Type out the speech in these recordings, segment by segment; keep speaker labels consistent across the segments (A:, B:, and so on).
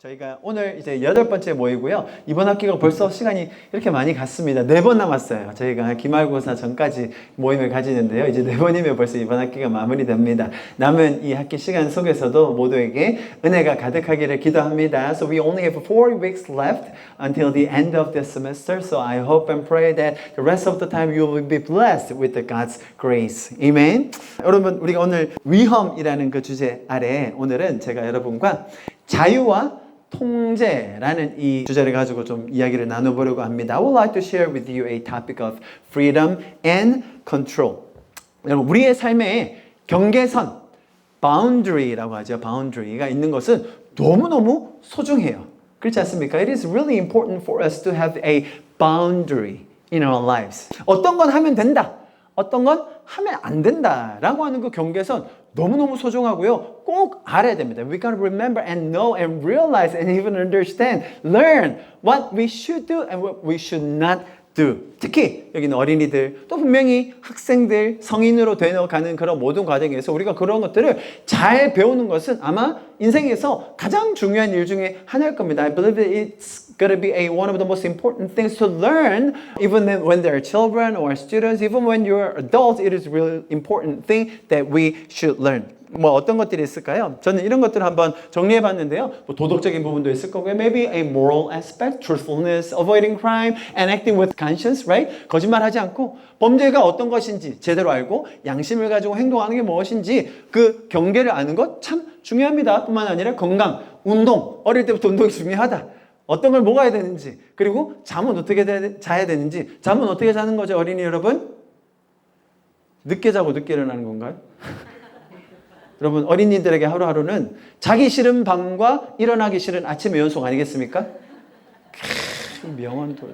A: 저희가 오늘 이제 8번째 모이고요. 이번 학기가 벌써 시간이 이렇게 많이 갔습니다. 4번 남았어요. 저희가 기말고사 전까지 모임을 가지는데요. 이제 4번이면 벌써 이번 학기가 마무리됩니다. 남은 이 학기 시간 속에서도 모두에게 은혜가 가득하기를 기도합니다. So we only have 4 weeks left until the end of the semester. So I hope and pray that the rest of the time you will be blessed with the God's grace. Amen. 여러분, 우리가 오늘 위험이라는 그 주제 아래 오늘은 제가 여러분과 자유와 통제라는 이 주제를 가지고 좀 이야기를 나눠보려고 합니다. I would like to share with you a topic of freedom and control. 여러분, 우리의 삶에 경계선, boundary라고 하죠. boundary가 있는 것은 너무너무 소중해요. 그렇지 않습니까? It is really important for us to have a boundary in our lives. 어떤 건 하면 된다. 어떤 건 하면 안 된다라고 하는 그 경계선 너무너무 소중하고요. 꼭 알아야 됩니다. We gotta remember and know and realize and even understand, learn what we should do and what we should not do. 특히 여기는 어린이들, 또 분명히 학생들, 성인으로 되어가는 그런 모든 과정에서 우리가 그런 것들을 잘 배우는 것은 아마 인생에서 가장 중요한 일 중에 하나일 겁니다. I believe that it's going to be one of the most important things to learn, even when they're children or students, even when you're adults, it is a really important thing that we should learn. 뭐 어떤 것들이 있을까요? 저는 이런 것들을 한번 정리해 봤는데요. 뭐 도덕적인 부분도 있을 거고요. Maybe a moral aspect, truthfulness, avoiding crime, and acting with conscience, right? 거짓말하지 않고 범죄가 어떤 것인지 제대로 알고 양심을 가지고 행동하는 게 무엇인지 그 경계를 아는 것 참 중요합니다. 뿐만 아니라 건강, 운동, 어릴 때부터 운동이 중요하다. 어떤 걸 먹어야 되는지, 그리고 잠은 어떻게 자야 되는지. 잠은 어떻게 자는 거죠, 어린이 여러분? 늦게 자고 늦게 일어나는 건가요? 여러분, 어린이들에게 하루하루는 자기 싫은 밤과 일어나기 싫은 아침의 연속 아니겠습니까? 명언도.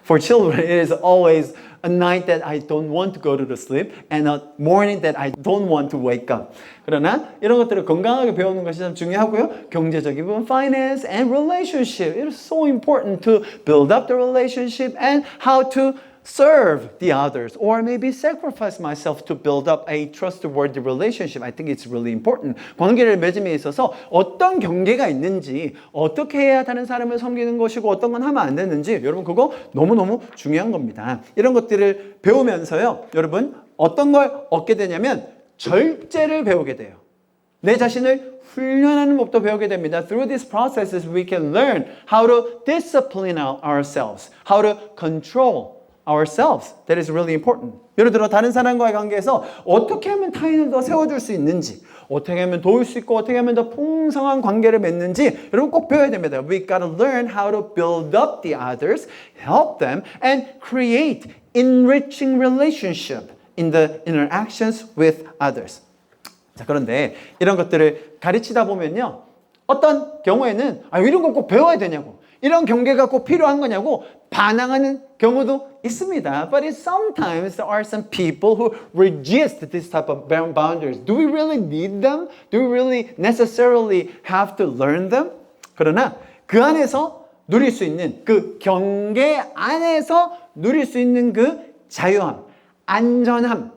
A: For children, it is always a night that I don't want to go to sleep and a morning that I don't want to wake up. 그러나 이런 것들을 건강하게 배우는 것이 참 중요하고요. 경제적인 부분, finance and relationship. It is so important to build up the relationship and how to serve the others or maybe sacrifice myself to build up a trustworthy relationship. I think it's really important. 관계를 맺음에 있어서 어떤 경계가 있는지, 어떻게 해야 다른 사람을 섬기는 것이고 어떤 건 하면 안 되는지, 여러분 그거 너무너무 중요한 겁니다. 이런 것들을 배우면서요, 여러분 어떤 걸 얻게 되냐면 절제를 배우게 돼요. 내 자신을 훈련하는 법도 배우게 됩니다. Through these processes we can learn how to discipline ourselves, how to control ourselves. That is really important. 예를 들어 다른 사람과의 관계에서 어떻게 하면 타인을 더 세워줄 수 있는지, 어떻게 하면 도울 수 있고 어떻게 하면 더 풍성한 관계를 맺는지 여러분 꼭 배워야 됩니다. We gotta learn how to build up the others, help them, and create enriching relationship in the interactions with others. 자, 그런데 이런 것들을 가르치다 보면요, 어떤 경우에는 이런 거 꼭 배워야 되냐고, 이런 경계가 꼭 필요한 거냐고 반항하는 경우도 있습니다. But sometimes there are some people who resist this type of boundaries. Do we really need them? Do we really necessarily have to learn them? 그러나 그 안에서 누릴 수 있는 그 경계 안에서 누릴 수 있는 그 자유함, 안전함,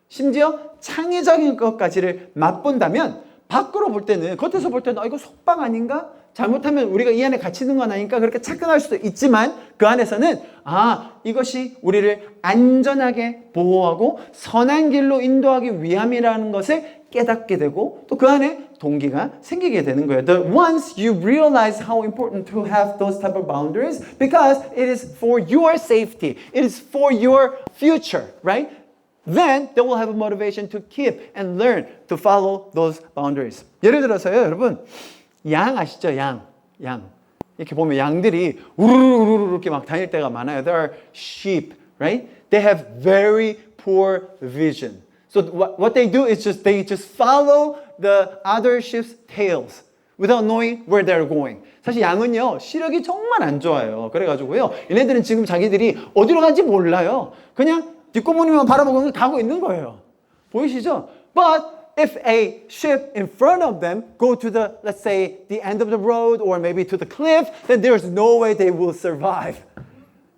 A: 심지어 창의적인 것까지를 맛본다면 밖으로 볼 때는, 겉에서 볼 때는 이거 속박 아닌가? 잘못하면 우리가 이 안에 갇히는 건 아니니까 그렇게 착각할 수도 있지만 그 안에서는 이것이 우리를 안전하게 보호하고 선한 길로 인도하기 위함이라는 것을 깨닫게 되고 또 그 안에 동기가 생기게 되는 거예요. Once you realize how important to have those type of boundaries because it is for your safety, it is for your future, right? Then they will have a motivation to keep and learn to follow those boundaries. 예를 들어서요, 여러분. 양 아시죠? 양. 이렇게 보면 양들이 우르르르르 이렇게 막 다닐 때가 많아요. There are sheep, right? They have very poor vision. So what they do is they just follow the other sheep's tails without knowing where they're going. 사실 양은요, 시력이 정말 안 좋아요. 그래가지고요, 얘네들은 지금 자기들이 어디로 가는지 몰라요. 그냥 뒷구멍만 바라보고 가고 있는 거예요. 보이시죠? But if a ship in front of them go to the, let's say, the end of the road or maybe to the cliff, then there's no way they will survive.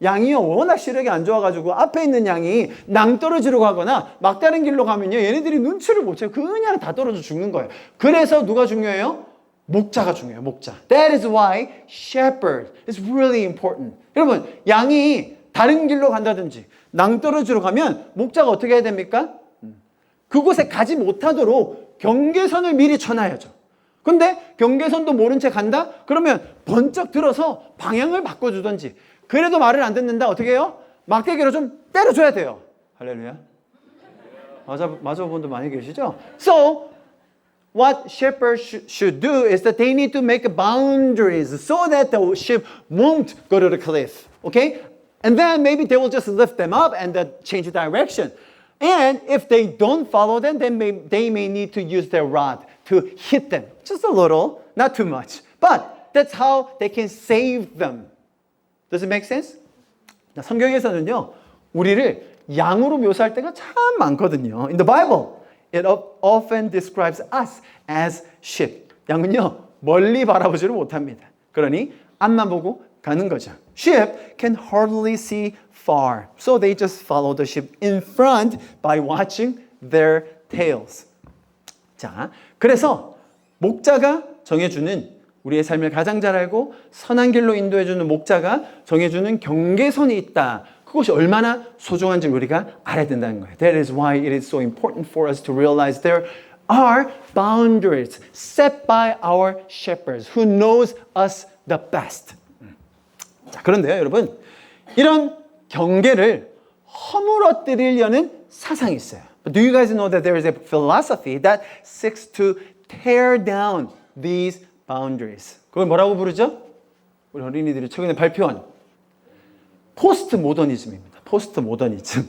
A: 양이요, 워낙 시력이 안 좋아가지고 앞에 있는 양이 낭떠러지로 가거나 막다른 길로 가면요, 얘네들이 눈치를 못 채요. 그냥 다 떨어져 죽는 거예요. 그래서 누가 중요해요? 목자가 중요해요. 목자. That is why shepherd is really important. 여러분, 양이 다른 길로 간다든지 낭떠러지로 가면 목자가 어떻게 해야 됩니까? 그곳에 가지 못하도록 경계선을 미리 쳐놔야죠. 근데 경계선도 모른 채 간다? 그러면 번쩍 들어서 방향을 바꿔주든지, 그래도 말을 안 듣는다? 어떻게 해요? 막대기로 좀 때려줘야 돼요. 할렐루야. 맞아 본 분들 많이 계시죠? So, what shepherds should do is that they need to make boundaries so that the sheep won't go to the cliff. Okay? And then maybe they will just lift them up and change direction. And if they don't follow them, then they may need to use their rod to hit them. Just a little, not too much. But that's how they can save them. Does it make sense? 성경에서는요, 우리를 양으로 묘사할 때가 참 많거든요. In the Bible, it often describes us as sheep. 양은요, 멀리 바라보지를 못합니다. 그러니 앞만 보고 가는 거죠. Sheep can hardly see far, so they just follow the sheep in front by watching their tails. 자, 그래서 목자가 정해주는, 우리의 삶을 가장 잘 알고 선한 길로 인도해주는 목자가 정해주는 경계선이 있다. 그것이 얼마나 소중한지 우리가 알아야 된다는 거예요. That is why it is so important for us to realize there are boundaries set by our shepherds who knows us the best. 자, 그런데요, 여러분, 이런 경계를 허물어뜨리려는 사상이 있어요. But do you guys know that there is a philosophy that seeks to tear down these boundaries? 그걸 뭐라고 부르죠? 우리 어린이들이 최근에 발표한 포스트 모더니즘입니다. 포스트 모더니즘.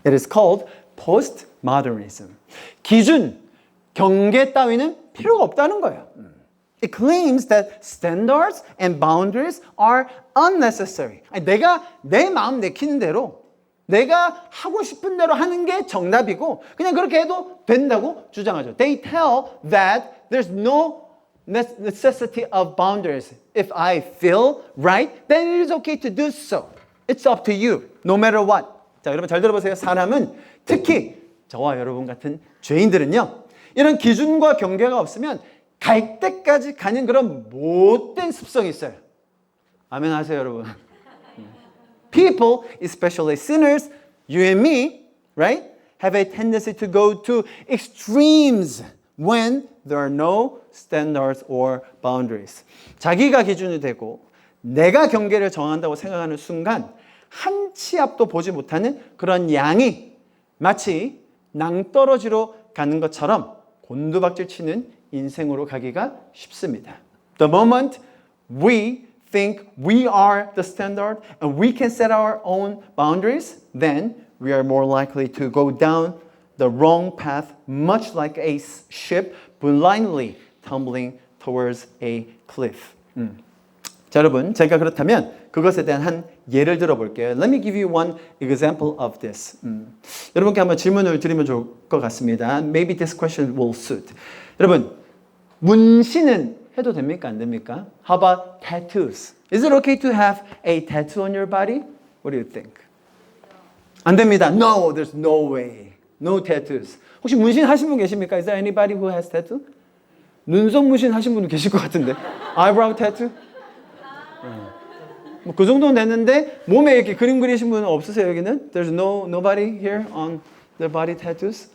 A: It is called postmodernism. 기준, 경계 따위는 필요가 없다는 거예요. It claims that standards and boundaries are unnecessary. 아니, 내가 내 마음 내키는 대로, 내가 하고 싶은 대로 하는 게 정답이고 그냥 그렇게 해도 된다고 주장하죠. They tell that there's no necessity of boundaries. If I feel right, then it is okay to do so. It's up to you, no matter what. 자, 여러분 잘 들어보세요. 사람은 특히 저와 여러분 같은 죄인들은요, 이런 기준과 경계가 없으면 갈 때까지 가는 그런 못된 습성이 있어요. 아멘 하세요, 여러분. People, especially sinners, you and me, right, have a tendency to go to extremes when there are no standards or boundaries. 자기가 기준이 되고 내가 경계를 정한다고 생각하는 순간 한 치 앞도 보지 못하는 그런 양이 마치 낭떠러지로 가는 것처럼 곤두박질 치는 인생으로 가기가 쉽습니다. The moment we think we are the standard and we can set our own boundaries, then we are more likely to go down the wrong path, much like a ship blindly tumbling towards a cliff. 자, 여러분, 제가 그렇다면 그것에 대한 한 예를 들어볼게요. Let me give you one example of this. 여러분께 한번 질문을 드리면 좋을 것 같습니다. Maybe this question will suit. 여러분, 문신은 해도 됩니까? 안 됩니까? How about tattoos? Is it okay to have a tattoo on your body? What do you think? 안 됩니다. No, there's no way. No tattoos. 혹시 문신 하신 분 계십니까? Is there anybody who has tattoo? 눈썹 문신 하신 분도 계실 것 같은데. Eyebrow tattoo? 뭐 그 정도는 됐는데 몸에 이렇게 그림 그리신 분은 없으세요, 여기는? There's nobody here on their body tattoos?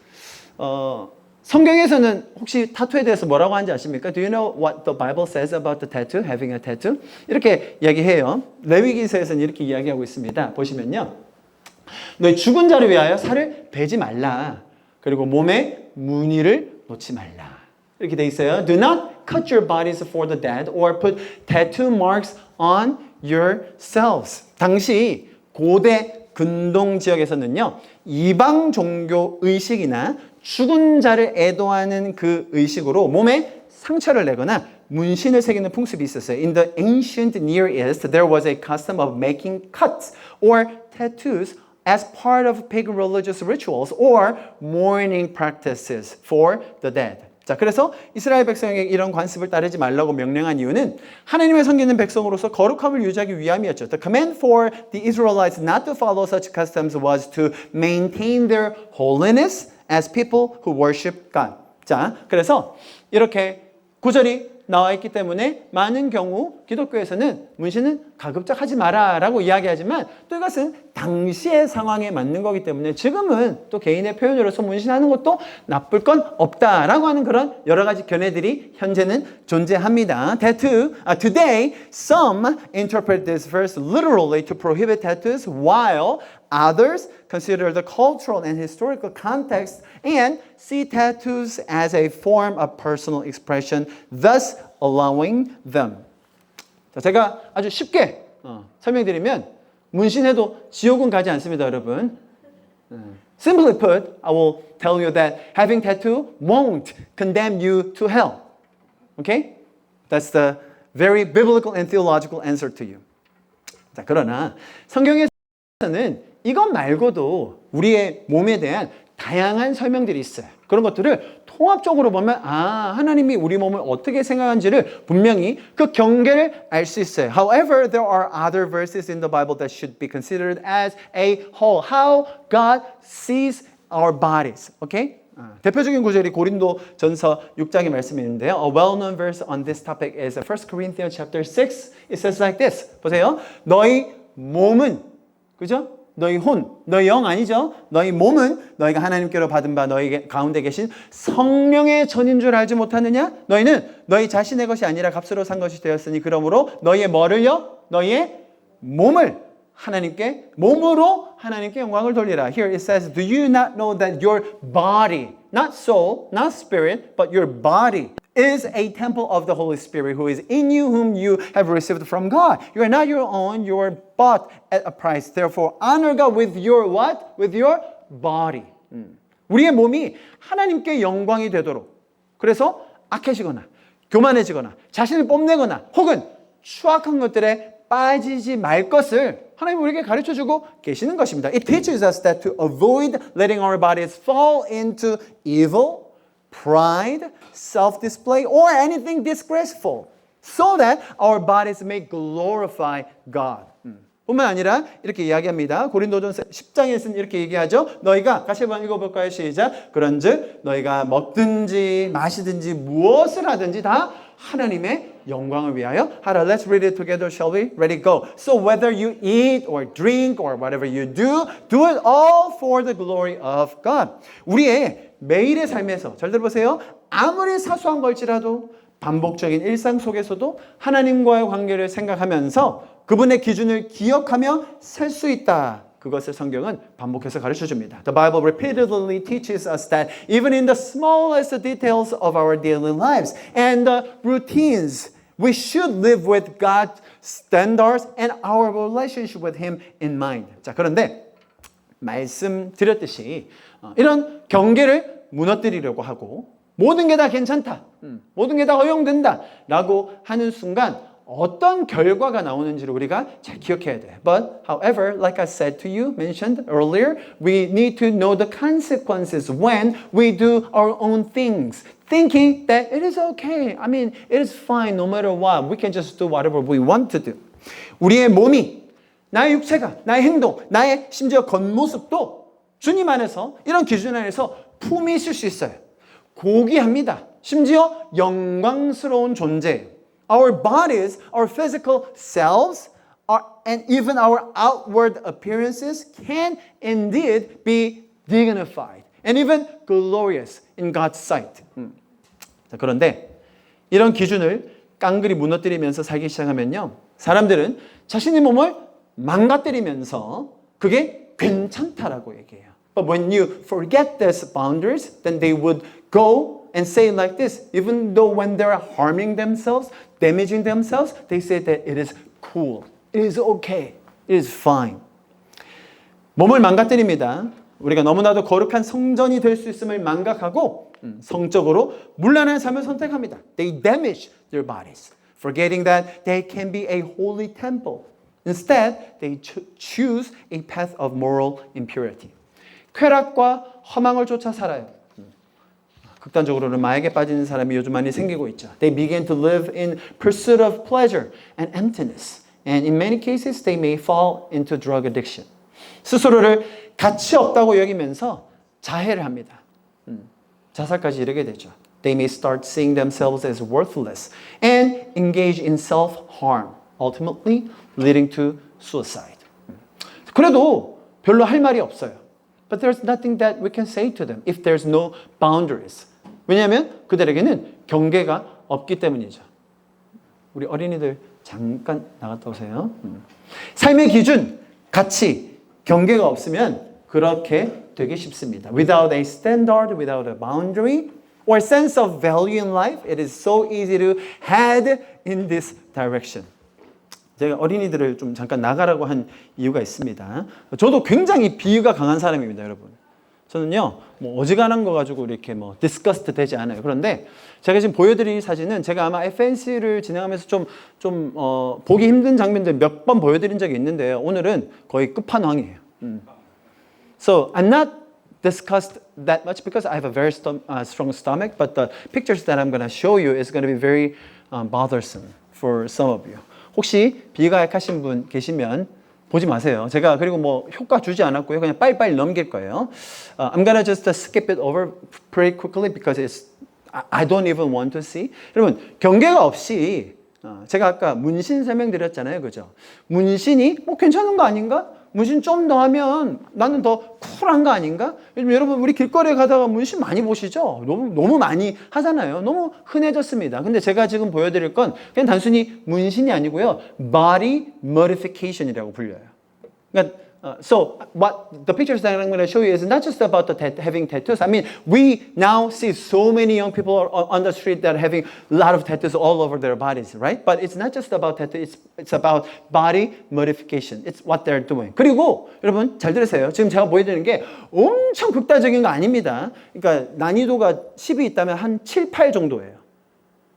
A: 성경에서는 혹시 타투에 대해서 뭐라고 하는지 아십니까? Do you know what the Bible says about the tattoo, having a tattoo? 이렇게 이야기해요. 레위기서에서는 이렇게 이야기하고 있습니다. 보시면요. 너희 죽은 자를 위하여 살을 베지 말라. 그리고 몸에 무늬를 놓지 말라. 이렇게 돼 있어요. Do not cut your bodies for the dead or put tattoo marks on yourselves. 당시 고대 근동 지역에서는요, 이방 종교 의식이나 죽은 자를 애도하는 그 의식으로 몸에 상처를 내거나 문신을 새기는 풍습이 있었어요. In the ancient Near East, there was a custom of making cuts or tattoos as part of pagan religious rituals or mourning practices for the dead. 자, 그래서 이스라엘 백성에게 이런 관습을 따르지 말라고 명령한 이유는 하나님을 섬기는 백성으로서 거룩함을 유지하기 위함이었죠. The command for the Israelites not to follow such customs was to maintain their holiness as people who worship God. 자, 그래서 이렇게 구절이 나와 있기 때문에 많은 경우 기독교에서는 문신은 가급적 하지 마라 라고 이야기하지만 또 이것은 당시의 상황에 맞는 거기 때문에 지금은 또 개인의 표현으로서 문신하는 것도 나쁠 건 없다라고 하는 그런 여러 가지 견해들이 현재는 존재합니다. Today, some interpret this verse literally to prohibit tattoos while others consider the cultural and historical context and see tattoos as a form of personal expression, thus allowing them. 자, 제가 아주 쉽게 설명드리면 문신해도 지옥은 가지 않습니다, 여러분. Simply put, I will tell you that having tattoo won't condemn you to hell. Okay? That's the very biblical and theological answer to you. 자, 그러나 성경에서는 이것 말고도 우리의 몸에 대한 다양한 설명들이 있어요. 그런 것들을 통합적으로 보면 하나님이 우리 몸을 어떻게 생각하는지를 분명히 그 경계를 알 수 있어요. However, there are other verses in the Bible that should be considered as a whole. How God sees our bodies. Okay? 대표적인 구절이 고린도 전서 6장의 말씀이 있는데요. A well-known verse on this topic is 1 Corinthians chapter 6. It says like this. 보세요. 너희 몸은, 그죠? 너희 혼, 너희 영 아니죠? 너희 몸은 너희가 하나님께로 받은 바 너희 가운데 계신 성령의 전인 줄 알지 못하느냐? 너희는 너희 자신의 것이 아니라 값으로 산 것이 되었으니 그러므로 너희의 뭐를요? 너희의 몸을 하나님께, 몸으로 하나님께 영광을 돌리라. Here it says, do you not know that your body, not soul, not spirit, but your body is a temple of the Holy Spirit who is in you, whom you have received from God. You are not your own, you are bought at a price. Therefore, honor God with your what? With your body. 우리의 몸이 하나님께 영광이 되도록. 그래서 악해지거나, 교만해지거나, 자신을 뽐내거나, 혹은 추악한 것들에 빠지지 말 것을 하나님 우리에게 가르쳐주고 계시는 것입니다. It teaches us that to avoid letting our bodies fall into evil, pride, self-display, or anything disgraceful, so that our bodies may glorify God. 뿐만 아니라 이렇게 이야기합니다. 고린도전서 10장에서는 이렇게 얘기하죠. 너희가 같이 한번 읽어볼까요? 시작. 그런즉 너희가 먹든지 마시든지 무엇을 하든지 다 하나님의 영광을 위하여 하라. Let's read it together, shall we? Ready, go. So whether you eat or drink or whatever you do, do it all for the glory of God. 우리의 매일의 삶에서 잘 들어보세요. 아무리 사소한 걸지라도 반복적인 일상 속에서도 하나님과의 관계를 생각하면서 그분의 기준을 기억하며 살 수 있다. 그것을 성경은 반복해서 가르쳐줍니다. The Bible repeatedly teaches us that even in the smallest details of our daily lives and the routines, we should live with God's standards and our relationship with Him in mind. 자, 그런데 말씀드렸듯이 이런 경계를 무너뜨리려고 하고 모든 게 다 괜찮다, 모든 게 다 허용된다 라고 하는 순간 어떤 결과가 나오는지를 우리가 잘 기억해야 돼. But however, like I said to you, mentioned earlier, we need to know the consequences when we do our own things, thinking that it is okay. I mean, it is fine no matter what. We can just do whatever we want to do. 우리의 몸이, 나의 육체가, 나의 행동, 나의 심지어 겉모습도 주님 안에서 이런 기준 안에서 품이 있을 수 있어요. 고귀합니다. 심지어 영광스러운 존재. Our bodies, our physical selves, and even our outward appearances can indeed be dignified and even glorious in God's sight. 자, 그런데 이런 기준을 깡그리 무너뜨리면서 살기 시작하면요, 사람들은 자신의 몸을 망가뜨리면서 그게 괜찮다라고 얘기해요. But when you forget these boundaries, then they would go and say like this, even though when they're harming themselves, damaging themselves, they say that it is cool, it is okay, it is fine. 몸을 망가뜨립니다. 우리가 너무나도 거룩한 성전이 될 수 있음을 망각하고 성적으로 문란한 삶을 선택합니다. They damage their bodies, forgetting that they can be a holy temple. Instead, they choose a path of moral impurity. 쾌락과 허망을 쫓아 살아요. 극단적으로는 마약에 빠지는 사람이 요즘 많이 생기고 있죠. They begin to live in pursuit of pleasure and emptiness. And in many cases, they may fall into drug addiction. 스스로를 가치 없다고 여기면서 자해를 합니다. 자살까지 이르게 되죠. They may start seeing themselves as worthless and engage in self-harm, ultimately leading to suicide. 그래도 별로 할 말이 없어요. But there's nothing that we can say to them if there's no boundaries. 왜냐하면 그들에게는 경계가 없기 때문이죠. 우리 어린이들 잠깐 나갔다 오세요. 삶의 기준, 가치, 경계가 없으면 그렇게 되기 쉽습니다. Without a standard, without a boundary, or sense of value in life, it is so easy to head in this direction. 제가 어린이들을 좀 잠깐 나가라고 한 이유가 있습니다. 저도 굉장히 비유가 강한 사람입니다, 여러분. 저는요, 뭐 어지간한 거 가지고 이렇게 뭐 디스커스트 되지 않아요. 그런데 제가 지금 보여드릴 사진은 제가 아마 FNC를 진행하면서 보기 힘든 장면들 몇 번 보여드린 적이 있는데요. 오늘은 거의 끝판왕이에요. So I'm not discussed that much because I have a very strong stomach, but the pictures that I'm going to show you is going to be very bothersome for some of you. 혹시 비가 약하신 분 계시면 보지 마세요. 제가 그리고 뭐 효과 주지 않았고요. 그냥 빨리빨리 넘길 거예요. I'm gonna just skip it over pretty quickly because I don't even want to see. 여러분, 경계가 없이 제가 아까 문신 설명드렸잖아요. 그죠? 문신이 뭐 괜찮은 거 아닌가? 문신 좀 더 하면 나는 더 쿨한 거 아닌가? 요즘 여러분 우리 길거리에 가다가 문신 많이 보시죠? 너무 많이 하잖아요. 너무 흔해졌습니다. 근데 제가 지금 보여드릴 건 그냥 단순히 문신이 아니고요. Body modification이라고 불려요. 그러니까 so what the pictures that I'm going to show you is not just about having tattoos. I mean, we now see so many young people on the street that are having a lot of tattoos all over their bodies, right? But it's not just about tattoos. It's about body modification. It's what they're doing. 그리고 여러분 잘 들으세요. 지금 제가 보여드리는 게 엄청 극단적인 거 아닙니다. 그러니까 난이도가 10이 있다면 한 7, 8 정도예요.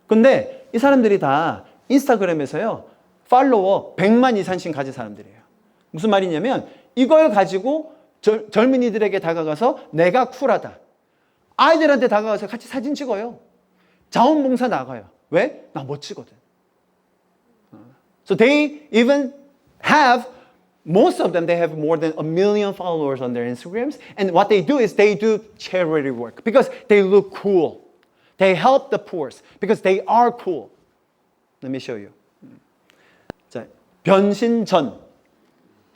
A: 근데 이 사람들이 다 인스타그램에서요. 팔로워 100만 이상씩 가진 사람들이에요. 무슨 말이냐면 이걸 가지고 젊은이들에게 다가가서 내가 쿨하다. 아이들한테 다가가서 같이 사진 찍어요. 자원봉사 나가요. 왜? 나 멋지거든. So they even have, most of them, they have more than 1 million followers on their Instagrams. And what they do is they do charity work because they look cool. They help the poor because they are cool. Let me show you. 자, 변신 전.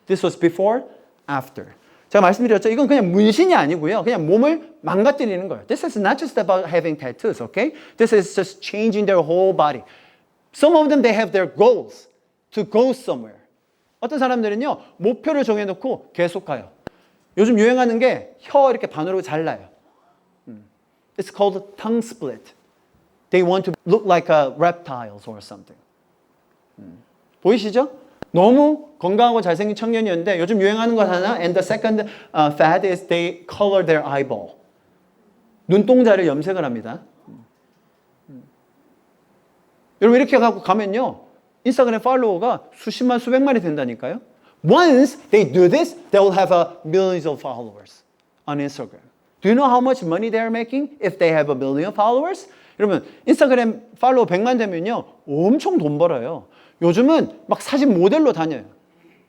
A: This was before, after. 제가 말씀드렸죠. 이건 그냥 문신이 아니고요. 그냥 몸을 망가뜨리는 거예요. This is not just about having tattoos, okay? This is just changing their whole body. Some of them, they have their goals to go somewhere. 어떤 사람들은요, 목표를 정해놓고 계속 가요. 요즘 유행하는 게 혀 이렇게 반으로 잘라요. It's called tongue split. They want to look like reptiles or something. 보이시죠? 너무 건강하고 잘생긴 청년이었는데 요즘 유행하는 것 하나 and the second fad is they color their eyeball. 눈동자를 염색을 합니다. 여러분 이렇게 갖고 가면요. 인스타그램 팔로워가 수십만 수백만이 된다니까요. Once they do this, they will have millions of followers on Instagram. Do you know how much money they are making if they have 1 million followers? 여러분 인스타그램 팔로워 100만 되면요. 엄청 돈 벌어요. 요즘은 막 사진 모델로 다녀요.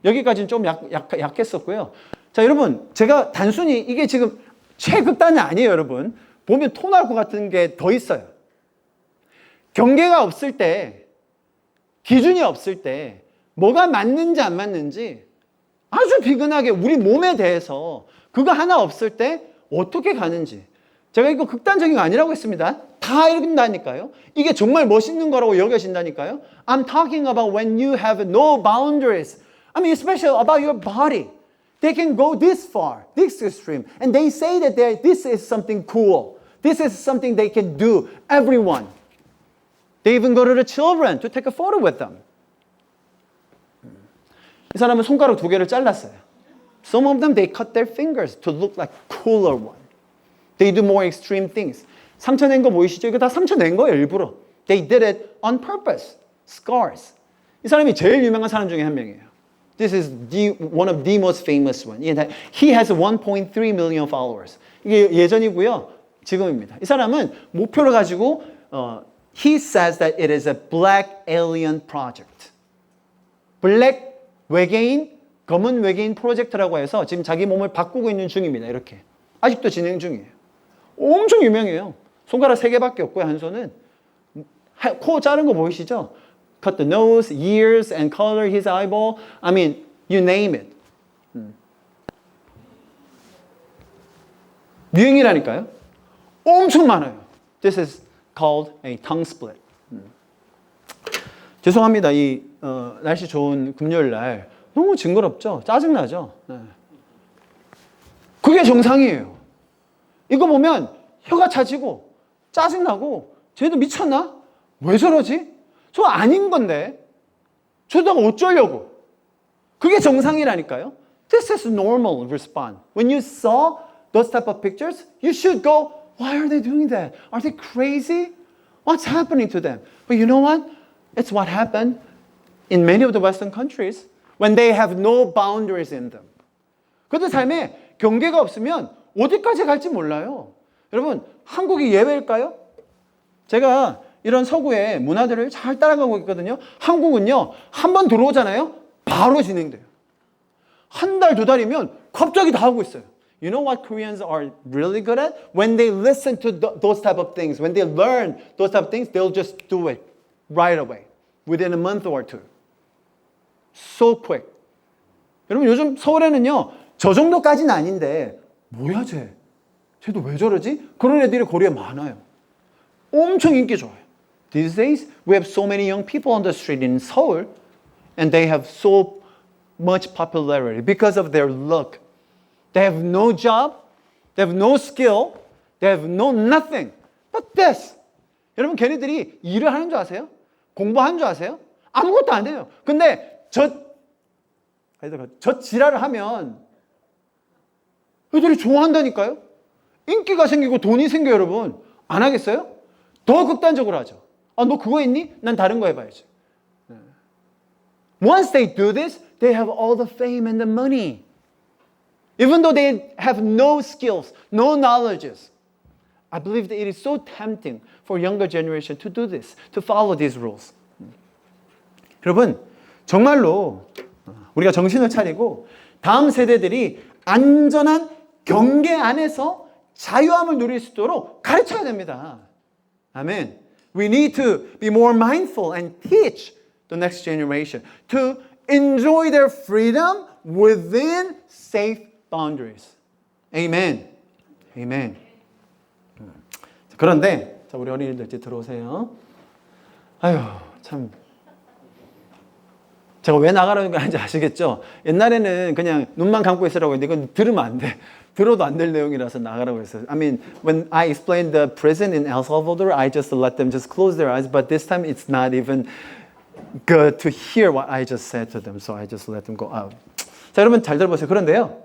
A: 여기까지는 좀 약했었고요. 자, 여러분, 제가 단순히 이게 지금 최극단이 아니에요, 여러분. 보면 토 날 것 같은 게 더 있어요. 경계가 없을 때, 기준이 없을 때, 뭐가 맞는지 안 맞는지 아주 비근하게 우리 몸에 대해서 그거 하나 없을 때 어떻게 가는지. 제가 이거 극단적인 거 아니라고 했습니다. 다 이런다니까요. 이게 정말 멋있는 거라고 여겨진다니까요. I'm talking about when you have no boundaries. I mean, especially about your body. They can go this far, this extreme. And they say that this is something cool. This is something they can do. Everyone. They even go to the children to take a photo with them. 이 사람은 손가락 2개를 잘랐어요. Some of them, they cut their fingers to look like cooler one. They do more extreme things. 상처 낸 거 보이시죠? 이거 다 상처 낸 거예요, 일부러. They did it on purpose. Scars. 이 사람이 제일 유명한 사람 중에 한 명이에요. This is one of the most famous one. He has 1.3 million followers. 이게 예전이고요. 지금입니다. 이 사람은 목표를 가지고 he says that it is a black alien project. 블랙 외계인, 검은 외계인 프로젝트라고 해서 지금 자기 몸을 바꾸고 있는 중입니다. 이렇게. 아직도 진행 중이에요. 엄청 유명해요. 손가락 3개밖에 없고요. 한 손은. 코 자른 거 보이시죠? Cut the nose, ears, and color his eyeball. I mean, you name it. 유행이라니까요. 엄청 많아요. This is called a tongue split. 죄송합니다. 이 날씨 좋은 금요일 날 너무 징그럽죠? 짜증나죠? 네. 그게 정상이에요. 이거 보면 혀가 차지고 짜증나고 쟤도 미쳤나? 왜 저러지? 저 아닌 건데 저다가 어쩌려고? 그게 정상이라니까요. This is normal response. When you saw those type of pictures, you should go, why are they doing that? Are they crazy? What's happening to them? But you know what? It's what happened in many of the Western countries when they have no boundaries in them. 그들 삶에 경계가 없으면 어디까지 갈지 몰라요. 여러분, 한국이 예외일까요? 제가 이런 서구의 문화들을 잘 따라가고 있거든요. 한국은요, 한 번 들어오잖아요. 바로 진행돼요. 한 달, 2달이면 갑자기 다 하고 있어요. You know what Koreans are really good at? When they listen to those type of things, when they learn those type of things, they'll just do it right away, within a month or two. So quick. 여러분, 요즘 서울에는요, 저 정도까지는 아닌데, 뭐야, 쟤도 왜 저러지? 그런 애들이 거리에 많아요. 엄청 인기 좋아요. These days, we have so many young people on the street in Seoul, and they have so much popularity because of their look. They have no job, they have no skill, they have no nothing but this. 여러분, 걔네들이 일을 하는 줄 아세요? 공부하는 줄 아세요? 아무것도 안 해요. 근데 저 지랄을 하면 애들이 좋아한다니까요? 인기가 생기고 돈이 생겨요, 여러분. 안 하겠어요? 더 극단적으로 하죠. 아, 너 그거 있니? 난 다른 거 해봐야지. Once they do this, they have all the fame and the money. Even though they have no skills, no knowledges. I believe that it is so tempting for younger generation to do this, to follow these rules. 여러분, 정말로 우리가 정신을 차리고 다음 세대들이 안전한 경계 안에서 자유함을 누릴 수 있도록 가르쳐야 됩니다. 아멘. We need to be more mindful and teach the next generation to enjoy their freedom within safe boundaries. Amen. Amen. 그런데 자, 우리 어린이들 이제 들어오세요. 아유, 참. 제가 왜 나가라는 거 아닌지 아시겠죠? 옛날에는 그냥 눈만 감고 있으라고 했는데 이건 들으면 안 돼. 들어도 안 될 내용이라서 나가라고 했어요. I mean, when I explained the prison in El Salvador, I just let them just close their eyes. But this time it's not even good to hear what I just said to them. So I just let them go out. 자, 여러분 잘 들어보세요. 그런데요.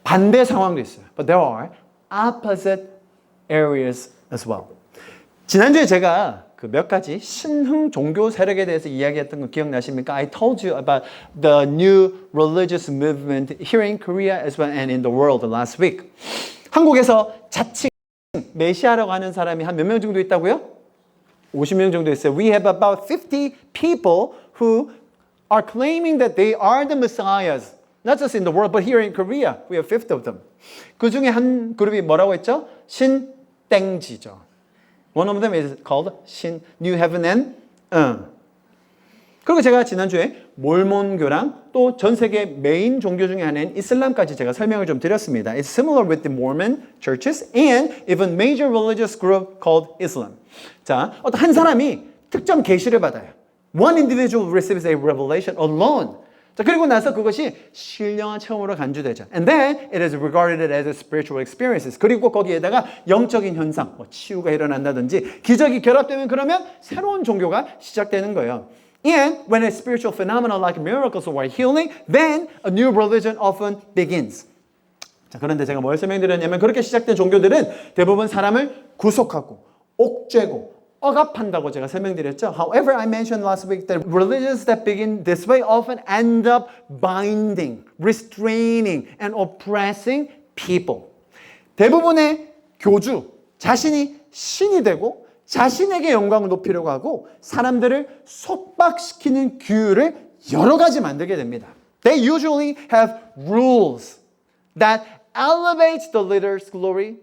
A: 반대 상황도 있어요. But there are opposite areas as well. 지난주에 제가 그 몇 가지 신흥 종교 세력에 대해서 이야기했던 거 기억나십니까? I told you about the new religious movement here in Korea as well and in the world last week. 한국에서 자칭 메시아라고 하는 사람이 한 몇 명 정도 있다고요? 50명 정도 있어요. We have about 50 people who are claiming that they are the messiahs. Not just in the world, but here in Korea. We have 50 of them. 그 중에 한 그룹이 뭐라고 했죠? 신땡지죠. One of them is called New Heaven and 그리고 제가 지난주에 몰몬교랑 또 전 세계 메인 종교 중에 하나인 이슬람까지 제가 설명을 좀 드렸습니다. It's similar with the Mormon churches and even major religious group called Islam. 자, 어떤 한 사람이 특정 계시를 받아요. One individual receives a revelation alone. 자, 그리고 나서 그것이 신령한 체험으로 간주되죠. And then it is regarded as a spiritual experiences. 그리고 거기에다가 영적인 현상, 뭐 치유가 일어난다든지 기적이 결합되면 그러면 새로운 종교가 시작되는 거예요. And when a spiritual phenomenon like miracles or healing, then a new religion often begins. 자, 그런데 제가 뭘 설명드렸냐면 그렇게 시작된 종교들은 대부분 사람을 구속하고 옥죄고 억압한다고 제가 설명드렸죠. However, I mentioned last week that religions that begin this way often end up binding, restraining, and oppressing people. 대부분의 교주, 자신이 신이 되고 자신에게 영광을 높이려고 하고 사람들을 속박시키는 규율을 여러 가지 만들게 됩니다. They usually have rules that elevate the leader's glory,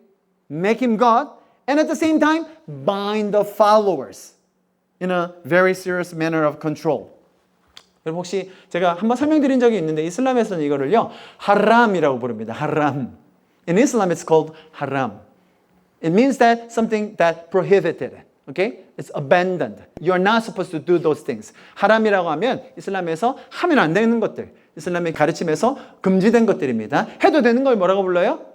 A: make him God, and at the same time bind the followers in a very serious manner of control. 여러분 혹시 제가 한번 설명드린 적이 있는데 이슬람에서는 이거를요 하람이라고 부릅니다. 하람. In Islam it's called haram. It means that something that prohibited. Okay? It's abandoned. You are not supposed to do those things. 하람이라고 하면 이슬람에서 하면 안 되는 것들. 이슬람의 가르침에서 금지된 것들입니다. 해도 되는 걸 뭐라고 불러요?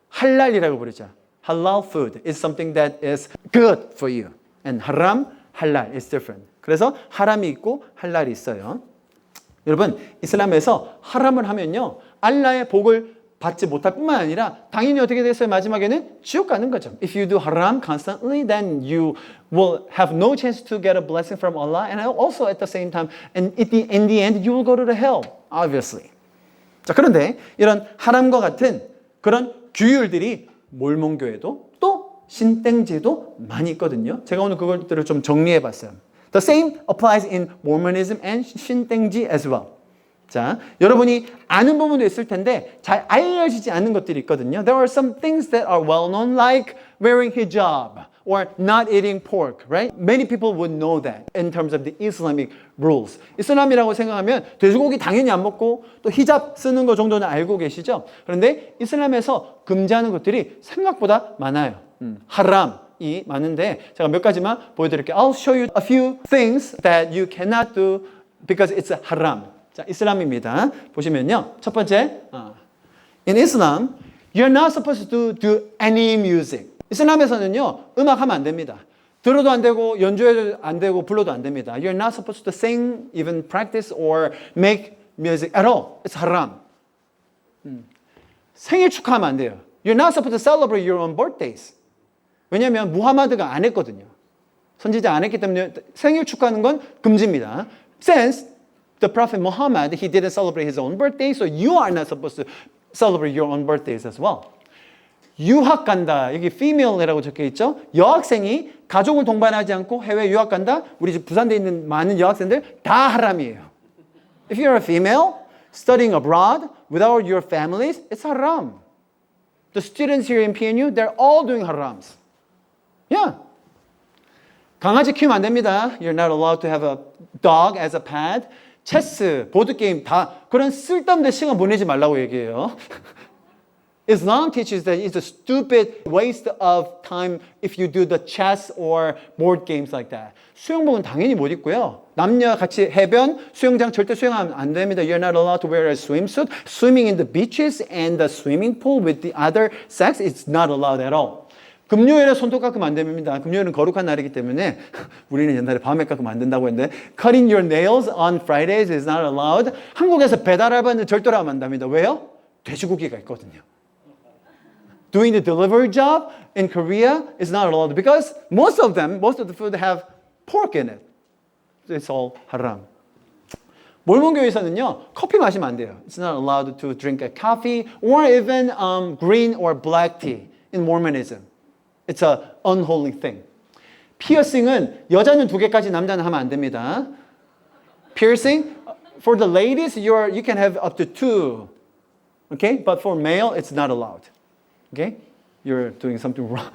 A: 할랄이라고 부르죠. Halal food is something that is good for you. And haram, halal is different. 그래서 하람이 있고 할랄이 있어요. 여러분, 이슬람에서 하람을 하면요. 알라의 복을 받지 못할 뿐만 아니라 당연히 어떻게 됐어요? 마지막에는 지옥 가는 거죠. If you do haram constantly, then you will have no chance to get a blessing from Allah, and also at the same time, and in the end, you will go to the hell, obviously. 자, 그런데 이런 하람과 같은 그런 규율들이 몰몬교에도 또 신땡지에도 많이 있거든요. 제가 오늘 그것들을 좀 정리해봤어요. The same applies in Mormonism and 신땡지 as well. 자, 여러분이 아는 부분도 있을 텐데 잘 알려지지 않는 것들이 있거든요. There are some things that are well known like wearing hijab or not eating pork, right? Many people would know that in terms of the Islamic rules. 이슬람이라고 생각하면 돼지고기 당연히 안 먹고 또 히잡 쓰는 거 정도는 알고 계시죠? 그런데 이슬람에서 금지하는 것들이 생각보다 많아요. 하람이 많은데 제가 몇 가지만 보여드릴게요. I'll show you a few things that you cannot do because it's a haram. 자, 이슬람입니다. 보시면요. 첫 번째, in Islam, you're not supposed to do any music. 이슬람에서는요, 음악하면 안 됩니다. 들어도 안 되고, 연주해도 안 되고, 불러도 안 됩니다. You're not supposed to sing, even practice or make music at all. It's haram. 생일 축하하면 안 돼요. You're not supposed to celebrate your own birthdays. 왜냐하면 무하마드가 안 했거든요. 선지자 안 했기 때문에 생일 축하하는 건 금지입니다. Since the Prophet Muhammad, he didn't celebrate his own birthday, so you are not supposed to celebrate your own birthdays as well. 유학 간다. 여기 female이라고 적혀 있죠. 여학생이 가족을 동반하지 않고 해외 유학 간다. 우리 집 부산대에 있는 많은 여학생들 다 하람이에요. If you're a female studying abroad without your families, it's haram. The students here in PNU, they're all doing harams. Yeah. 강아지 키우면 안 됩니다. You're not allowed to have a dog as a pet. 체스, 보드게임 다 그런 쓸데없는 시간 보내지 말라고 얘기해요. Islam teaches that it's a stupid waste of time if you do the chess or board games like that. 수영복은 당연히 못 입고요. 남녀 같이 해변, 수영장 절대 수영하면 안 됩니다. You're not allowed to wear a swimsuit. Swimming in the beaches and the swimming pool with the other sex, it's not allowed at all. 금요일에 손톱 깎으면 안 됩니다. 금요일은 거룩한 날이기 때문에 우리는 옛날에 밤에 깎으면 안 된다고 했는데 Cutting your nails on Fridays is not allowed. 한국에서 배달 알바는 절대로 하면 안 됩니다. 왜요? 돼지고기가 있거든요. Doing the delivery job in Korea is not allowed because most of the food have pork in it. It's all haram. 몰몬교에서는요, 커피 마시면 안 돼요. It's not allowed to drink a coffee or even green or black tea in Mormonism. It's an unholy thing. 피어싱은 여자는 2개까지 남자는 하면 안 됩니다. Piercing, for the ladies, you can have up to 2. Okay? But for male, it's not allowed. Okay? You're doing something wrong.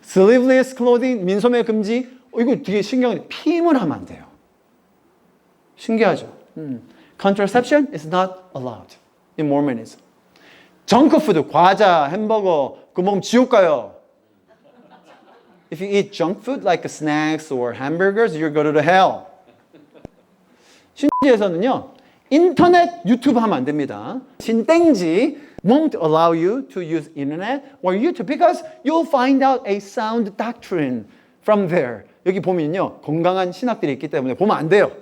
A: Sleeveless clothing, 민소매 금지. 이거 되게 신기한데 피임을 하면 안 돼요. 신기하죠? Contraception is not allowed in Mormonism. 정크푸드, 과자, 햄버거, 그거 먹으면 지옥 가요. If you eat junk food like snacks or hamburgers, you're going to the hell. 신지에서는요, 인터넷, 유튜브 하면 안 됩니다. 신땡지 won't allow you to use internet or YouTube because you'll find out a sound doctrine from there. 여기 보면요, 건강한 신학들이 있기 때문에 보면 안 돼요.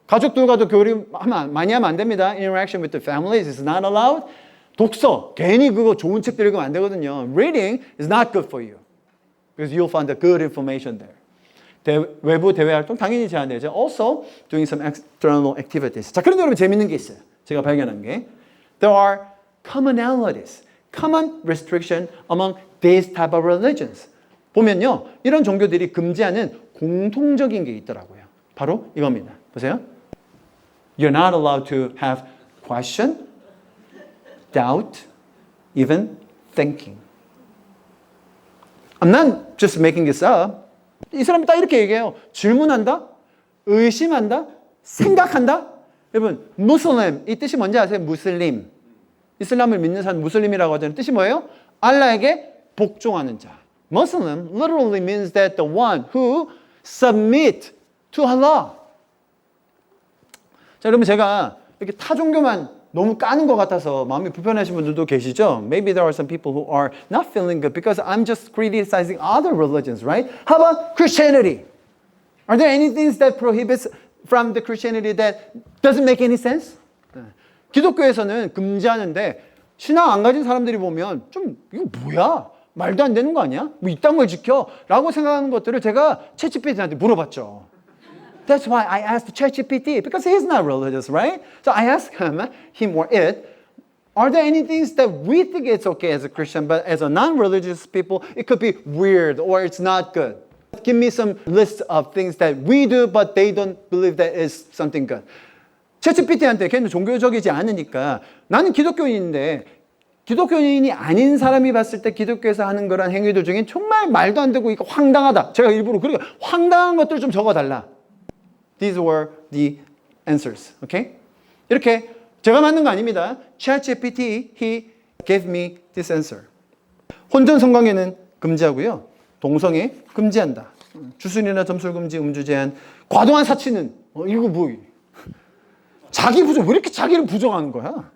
A: 가족들과도 교류 많이 하면 안 됩니다. Interaction with the families is not allowed. 독서, 괜히 그거 좋은 책들 읽으면 안 되거든요. Reading is not good for you. Because you'll find the good information there. 외부 대외 활동 당연히 제한되죠. Also doing some external activities. 자, 그런데 여러분 재밌는 게 있어요. 제가 발견한 게 there are commonalities, common restriction among these type of religions. 보면요, 이런 종교들이 금지하는 공통적인 게 있더라고요. 바로 이겁니다. 보세요. You're not allowed to have question, doubt, even thinking. I'm not just making this up. 이 사람이 딱 이렇게 얘기해요. 질문한다, 의심한다, 생각한다. 여러분, 무슬림, 이 뜻이 뭔지 아세요? 무슬림. 이슬람을 믿는 사람 무슬림이라고 하잖아요. 뜻이 뭐예요? 알라에게 복종하는 자. Muslim literally means that the one who submit to Allah. 자, 그러면 제가 이렇게 타 종교만 너무 까는 것 같아서 마음이 불편하신 분들도 계시죠? Maybe there are some people who are not feeling good because I'm just criticizing other religions, right? How about Christianity? Are there any things that prohibits from the Christianity that doesn't make any sense? 기독교에서는 금지하는데 신앙 안 가진 사람들이 보면 좀 이거 뭐야? 말도 안 되는 거 아니야? 뭐 이딴 걸 지켜? 라고 생각하는 것들을 제가 챗GPT한테 물어봤죠. That's why I asked ChatGPT because he's not religious, right? So I asked him or it, are there any things that we think it's okay as a Christian, but as a non-religious people, it could be weird or it's not good? Give me some list of things that we do, but they don't believe that is something good. 챗GPT한테 걔는 종교적이지 않으니까 나는 기독교인인데 기독교인이 아닌 사람이 봤을 때 기독교에서 하는 그런 행위들 중에 정말 말도 안 되고 이거 황당하다. 제가 일부러 그러니까 황당한 것들 좀 적어달라. These were the answers. Okay? 이렇게 제가 만든 거 아닙니다. ChatGPT, he gave me this answer. 혼전 성관계는 금지하고요. 동성애 금지한다. 주술이나 점술 금지, 음주 제한, 과도한 사치는 이거 뭐 자기 부정 왜 이렇게 자기를 부정하는 거야?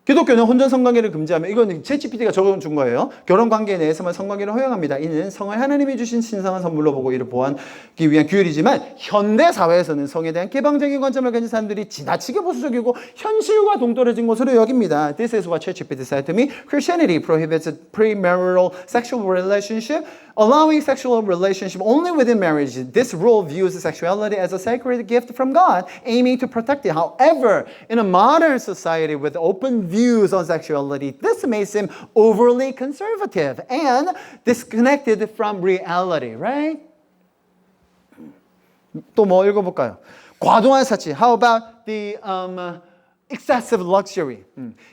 A: 기독교는 혼전 성관계를 금지하며 이건 챗GPT가 적어준 거예요. 결혼 관계 내에서만 성관계를 허용합니다. 이는 성을 하나님이 주신 신성한 선물로 보고 이를 보호하기 위한 규율이지만 현대 사회에서는 성에 대한 개방적인 관점을 가진 사람들이 지나치게 보수적이고 현실과 동떨어진 것으로 여깁니다. This is what ChatGPT said to me. Christianity prohibits a premarital sexual relationship, allowing sexual relationship only within marriage. This rule views sexuality as a sacred gift from God, aiming to protect it. However, in a modern society with open views on sexuality, this may seem overly conservative and disconnected from reality, right? 또 뭐 읽어볼까요? 과도한 사치. How about the excessive luxury?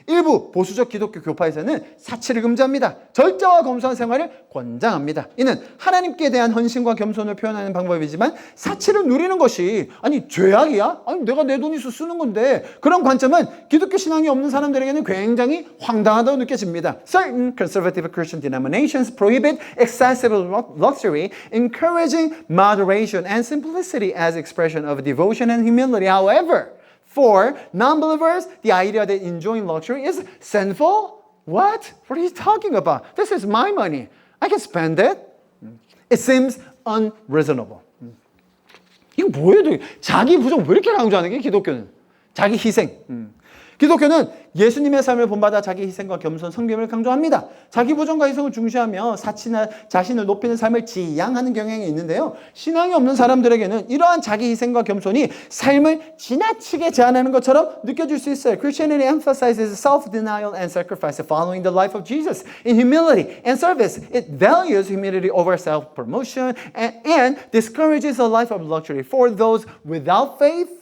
A: 일부 보수적 기독교 교파에서는 사치를 금지합니다. 절제와 검소한 생활을 권장합니다. 이는 하나님께 대한 헌신과 겸손을 표현하는 방법이지만 사치를 누리는 것이 아니 죄악이야? 아니 내가 내 돈 있어 쓰는 건데 그런 관점은 기독교 신앙이 없는 사람들에게는 굉장히 황당하다고 느껴집니다. Certain conservative Christian denominations prohibit excessive luxury, encouraging moderation and simplicity as expression of devotion and humility. However, for non-believers, the idea that enjoying luxury is sinful? What? What are you talking about? This is my money. I can spend it. It seems unreasonable. 이거 뭐예요? 자기 부정 왜 이렇게 강조하는 게 기독교는? 자기 희생. 기독교는 예수님의 삶을 본받아 자기 희생과 겸손, 성김을 강조합니다. 자기 보존과 희생을 중시하며 사치나 자신을 높이는 삶을 지향하는 경향이 있는데요. 신앙이 없는 사람들에게는 이러한 자기 희생과 겸손이 삶을 지나치게 제한하는 것처럼 느껴질 수 있어요. Christianity emphasizes self-denial and sacrifice following the life of Jesus. In humility and service, it values humility over self-promotion and discourages a life of luxury. For those without faith,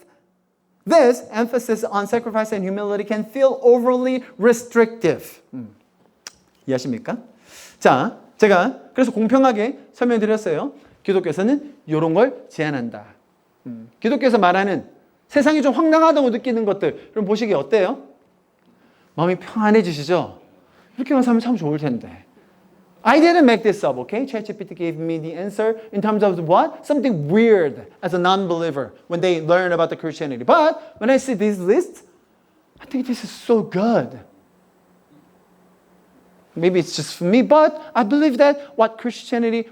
A: this emphasis on sacrifice and humility can feel overly restrictive. 이해하십니까? 자, 제가 그래서 공평하게 설명드렸어요. 기독교에서는 이런 걸 제한한다. 기독교에서 말하는 세상이 좀 황당하다고 느끼는 것들, 그럼 보시기에 어때요? 마음이 평안해지시죠? 이렇게만 살면 참 좋을 텐데. I didn't make this up, okay? ChatGPT gave me the answer in terms of what? Something weird as a non-believer when they learn about the Christianity. But when I see these lists, I think this is so good. Maybe it's just for me, but I believe that what Christianity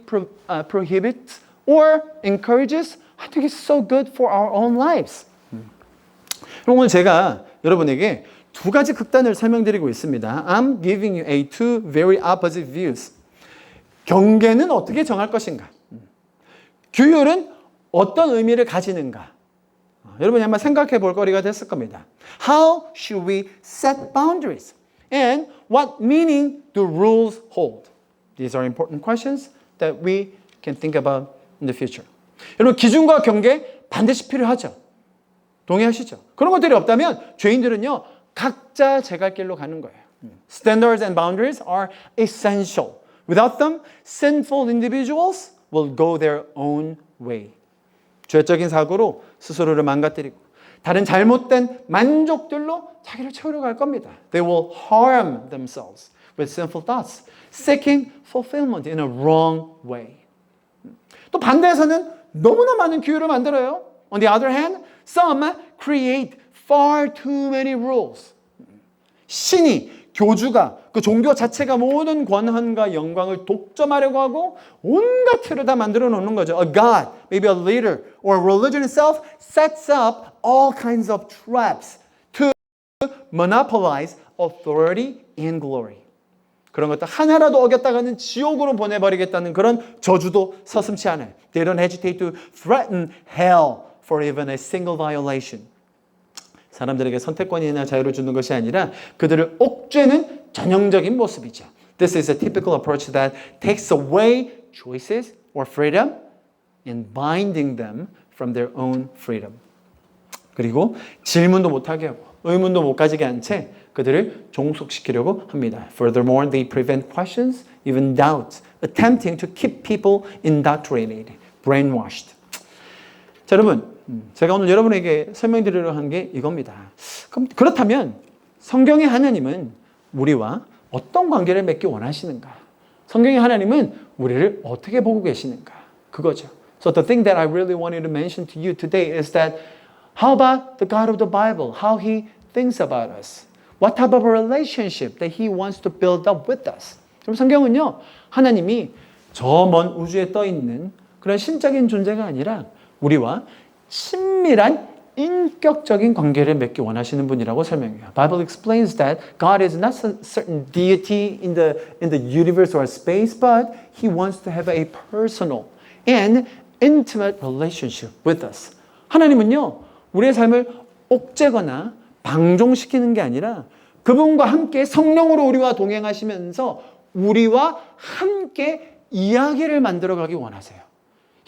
A: prohibits or encourages, I think it's so good for our own lives. 오늘 제가 여러분에게 두 가지 극단을 설명드리고 있습니다. I'm giving you two very opposite views. 경계는 어떻게 정할 것인가? 규율은 어떤 의미를 가지는가? 여러분이 한번 생각해 볼 거리가 됐을 겁니다. How should we set boundaries? And what meaning do rules hold? These are important questions that we can think about in the future. 여러분, 기준과 경계 반드시 필요하죠. 동의하시죠? 그런 것들이 없다면 죄인들은요, 각자 제 갈 길로 가는 거예요. Standards and boundaries are essential. Without them, sinful individuals will go their own way. 죄적인 사고로 스스로를 망가뜨리고 다른 잘못된 만족들로 자기를 채우려 갈 겁니다. They will harm themselves with sinful thoughts, seeking fulfillment in a wrong way. 또 반대에서는 너무나 많은 규율을 만들어요. On the other hand, some create far too many rules. 신이, 교주가, 그 종교 자체가 모든 권한과 영광을 독점하려고 하고 온갖 틀을 다 만들어 놓는 거죠. A god, maybe a leader, or religion itself sets up all kinds of traps to monopolize authority and glory. 그런 것들 하나라도 어겼다가는 지옥으로 보내버리겠다는 그런 저주도 서슴지 않아요. They don't hesitate to threaten hell for even a single violation. 사람들에게 선택권이나 자유를 주는 것이 아니라 그들을 옥죄는 전형적인 모습이죠. This is a typical approach that takes away choices or freedom and binding them from their own freedom. 그리고 질문도 못하게 하고 의문도 못 가지게 한 채 그들을 종속시키려고 합니다. Furthermore, they prevent questions, even doubts, attempting to keep people indoctrinated, brainwashed. 자, 여러분, 제가 오늘 여러분에게 설명드리려 하는 게 이겁니다. 그렇다면 성경의 하나님은 우리와 어떤 관계를 맺기 원하시는가? 성경의 하나님은 우리를 어떻게 보고 계시는가? 그거죠. So the thing that I really wanted to mention to you today is that how about the God of the Bible? How He thinks about us? What type of a relationship that He wants to build up with us? 그럼 성경은요, 하나님이 저 먼 우주에 떠 있는 그런 신적인 존재가 아니라 우리와 친밀한 인격적인 관계를 맺기 원하시는 분이라고 설명해요. Bible explains that God is not a certain deity in the universe or space, but He wants to have a personal and intimate relationship with us. 하나님은요, 우리의 삶을 옥죄거나 방종시키는 게 아니라 그분과 함께 성령으로 우리와 동행하시면서 우리와 함께 이야기를 만들어가기 원하세요.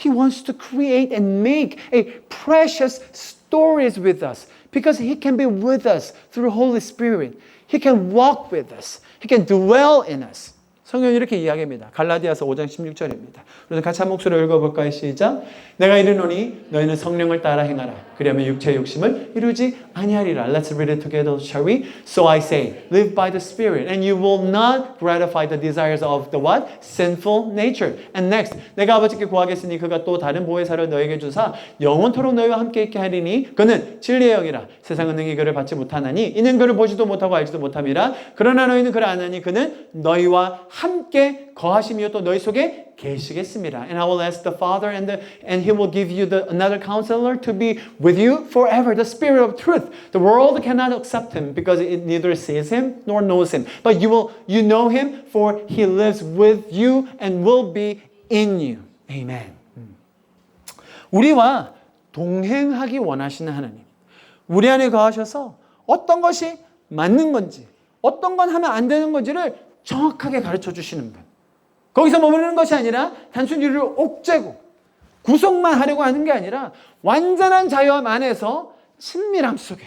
A: He wants to create and make a precious stories with us because He can be with us through Holy Spirit. He can walk with us. He can dwell in us. 성경은 이렇게 이야기합니다. 갈라디아서 5장 16절입니다. 그래서 같이 한 목소리로 읽어볼까요? 시작. 내가 이르노니 너희는 성령을 따라 행하라. 그리하면 육체의 욕심을 이루지 아니하리라. Let's read it together, shall we? So I say, live by the Spirit, and you will not gratify the desires of the what? Sinful nature. And next, 내가 아버지께 구하겠으니 그가 또 다른 보혜사를 너에게 주사 영원토록 너희와 함께 있게 하리니 그는 진리의 영이라. 세상은 능히 그를 받지 못하나니 이는 그를 보지도 못하고 알지도 못함이라. 그러나 너희는 그를 아나니 그는 너희와 함께 거하시며 또 너희 속에 계시겠습니다. And I will ask the Father and He will give you another counselor to be with you forever, the Spirit of truth. The world cannot accept Him because it neither sees Him nor knows Him. But you know Him, for He lives with you and will be in you. Amen. 우리와 동행하기 원하시는 하나님. 우리 안에 거하셔서 어떤 것이 맞는 건지, 어떤 건 하면 안 되는 건지를 정확하게 가르쳐 주시는 분. 거기서 머무르는 것이 아니라 단순히 우리를 옥죄고 구속만 하려고 하는 게 아니라 완전한 자유함 안에서 친밀함 속에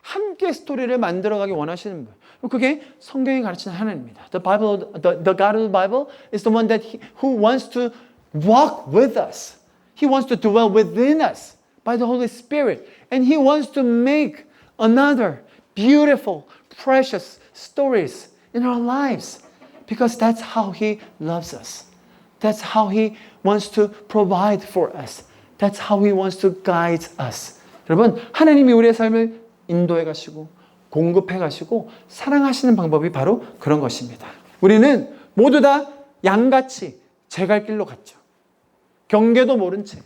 A: 함께 스토리를 만들어가기 원하시는 분. 그게 성경이 가르치는 하나님입니다. The God of the Bible is the one who wants to walk with us. He wants to dwell within us by the Holy Spirit. And He wants to make another beautiful, precious stories in our lives. Because that's how He loves us. That's how He wants to provide for us. That's how He wants to guide us. 여러분, 하나님이 우리의 삶을 인도해 가시고 공급해 가시고 사랑하시는 방법이 바로 그런 것입니다. 우리는 모두 다 양같이 제 갈 길로 갔죠. 경계도 모른 채.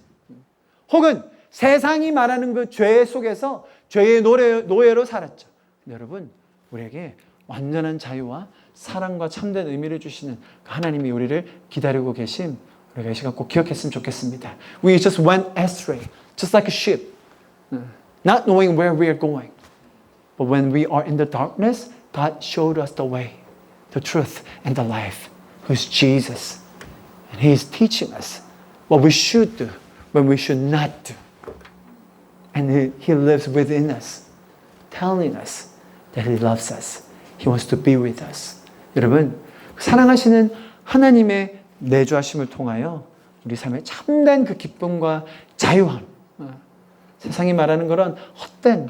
A: 혹은 세상이 말하는 그 죄 속에서 죄의 노예로 살았죠. 여러분, 우리에게 완전한 자유와 사랑과 참된 의미를 주시는 하나님이 우리를 기다리고 계심 우리가 이 시간 꼭 기억했으면 좋겠습니다. We just went astray, just like a ship, not knowing where we are going. But when we are in the darkness, God showed us the way, the truth, and the life, who's Jesus. And He is teaching us what we should do, what we should not do. And He lives within us, telling us that He loves us. He wants to be with us. 여러분, 사랑하시는 하나님의 내주하심을 통하여 우리 삶에 참된 그 기쁨과 자유함, 세상이 말하는 그런 헛된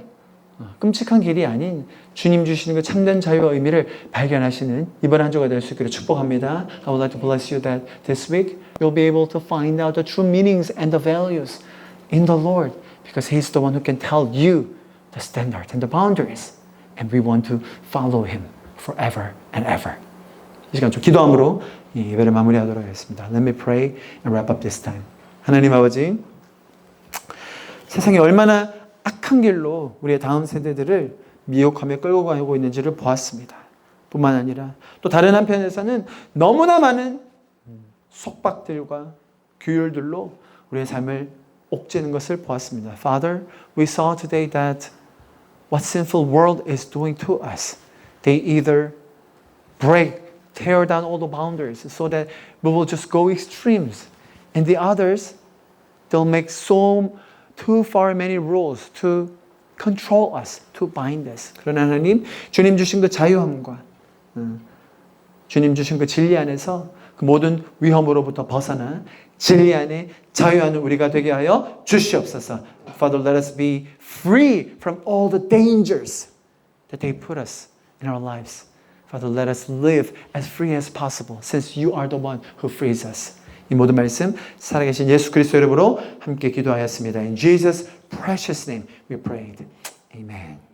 A: 끔찍한 길이 아닌 주님 주시는 그 참된 자유와 의미를 발견하시는 이번 한 주가 될 수 있기를 축복합니다. I would like to bless you that this week you'll be able to find out the true meanings and the values in the Lord because He's the one who can tell you the standard and the boundaries and we want to follow Him forever and ever. 이 시간 좀 기도함으로 이 예배를 마무리하도록 하겠습니다. Let me pray and wrap up this time. 하나님 아버지, 세상이 얼마나 악한 길로 우리의 다음 세대들을 미혹하며 끌고 가고 있는지를 보았습니다. 뿐만 아니라 또 다른 한편에서는 너무나 많은 속박들과 규율들로 우리의 삶을 옥죄는 것을 보았습니다. Father, we saw today that what sinful world is doing to us. They either tear down all the boundaries so that we will just go extremes. And the others, they'll make too far many rules to control us, to bind us. 그러나 하나님, 주님 주신 그 자유함과 주님 주신 그 진리 안에서 그 모든 위험으로부터 벗어나 진리 안에 자유하는 우리가 되게 하여 주시옵소서. Father, let us be free from all the dangers that they put us in our lives. Father, let us live as free as possible since you are the one who frees us. 이 모든 말씀 살아계신 예수 그리스도 이름으로 함께 기도하였습니다. In Jesus' precious name we prayed. Amen.